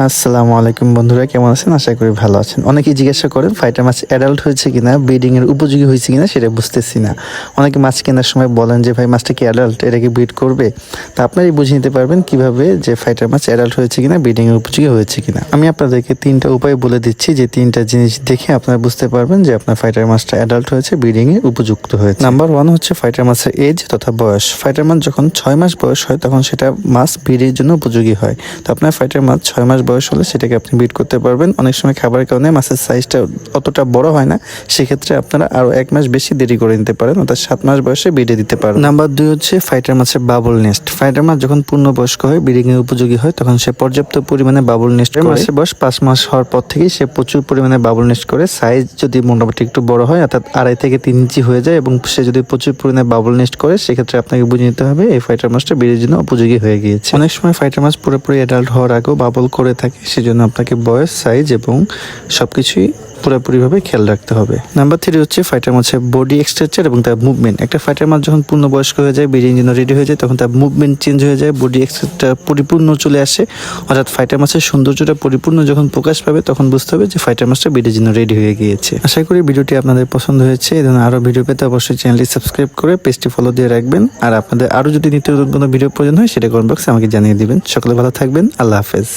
আসসালামু আলাইকুম বন্ধুরা, কেমন আছেন? আশা করি ভালো আছেন। অনেকেই জিজ্ঞাসা করেন ফাইটার মাছ অ্যাডাল্ট হয়েছে কিনা, ব্রিডিং এর উপযোগী হয়েছে কিনা সেটা বুঝতেছি না। অনেকে মাছ কেনার সময় বলেন যে ভাই মাছটা কি অ্যাডাল্ট, এটা কি ব্রিড করবে? তা আপনারাই বুঝে নিতে পারবেন কিভাবে যে ফাইটার মাছ অ্যাডাল্ট হয়েছে কিনা, ব্রিডিং এর উপযোগী হয়েছে কিনা। আমি আপনাদেরকে 3টা উপায় বলে দিচ্ছি, যে 3টা জিনিস দেখে আপনারা বুঝতে পারবেন যে আপনার ফাইটার মাছটা অ্যাডাল্ট হয়েছে, ব্রিডিং এ উপযুক্ত হয়েছে। নাম্বার 1 হচ্ছে ফাইটার মাছের এজ তথা বয়স। ফাইটার মাছ যখন 6 মাস বয়স হয় তখন সেটা মাছ ব্রিডের জন্য উপযোগী হয়। তো আপনার ফাইটার মাছ 6 মাস বয়স হলে সেটাকে আপনি ব্রিড করতে পারবেন। অনেক সময় খাবারের কারণে মাছের সাইজটা অতটা বড় হয় না, সেক্ষেত্রে আপনারা আরো 1 মাস বেশি দেরি করে নিতে পারেন, অর্থাৎ 7 মাস বয়সে ব্রিডে দিতে পারেন। নাম্বার 2 হচ্ছে ফাইটার মাছের বাবল নেস্ট। ফাইটার মাছ যখন পূর্ণবয়স্ক হয়, ব্রিডিং এর উপযোগী হয়, তখন সে পর্যাপ্ত পরিমাণে বাবল নেস্ট করে। মাছের বয়স 5 মাস হওয়ার পর থেকেই সে প্রচুর পরিমাণে বাবল নেস্ট করে। সাইজ যদি মোটামুটি একটু বড় হয়, অর্থাৎ 2.5 থেকে 3 ইঞ্চি হয়ে যায়, এবং সে যদি প্রচুর পরিমাণে বাবল নেস্ট করে, সেক্ষেত্রে আপনাকে বুঝে নিতে হবে এই ফাইটার মাছটা ব্রিডের জন্য উপযোগী হয়ে গিয়েছে। অনেক সময় ফাইটার মাছ পুরোপুরি অ্যাডাল্ট হওয়ার আগেও বাবল করে থাকে, সেজন্য আপনাকে বয়স, সাইজ এবং সবকিছুই পুরোপুরিভাবে খেয়াল রাখতে হবে। নাম্বার 3 হচ্ছে ফাইটার মাছের বডি স্ট্রাকচার এবং তার মুভমেন্ট। একটা ফাইটার মাছ যখন পূর্ণবয়স্ক হয়ে যায়, ব্রিডিং জন্য রেডি হয়ে যায়, তখন তার মুভমেন্ট চেঞ্জ হয়ে যায়, বডি স্ট্রাকচার পরিপূর্ণ চলে আসে, অর্থাৎ ফাইটার মাছের সৌন্দর্যটা পরিপূর্ণ যখন প্রকাশ পাবে, তখন বুঝতে হবে যে ফাইটার মাছটা ব্রিডের জন্য রেডি হয়ে গিয়েছে। আশা করি ভিডিওটি আপনাদের পছন্দ হয়েছে। এই ধরনের আরো ভিডিও পেতে অবশ্যই চ্যানেলটি সাবস্ক্রাইব করে পেজটি ফলো দিয়ে রাখবেন। আর আপনাদের আরো যদি নিত্য নতুন কোনো ভিডিও প্রয়োজন হয়, সেটা কমেন্ট বক্সে আমাকে জানিয়ে দিবেন। সকলে ভালো থাকবেন। আল্লাহ হাফেজ।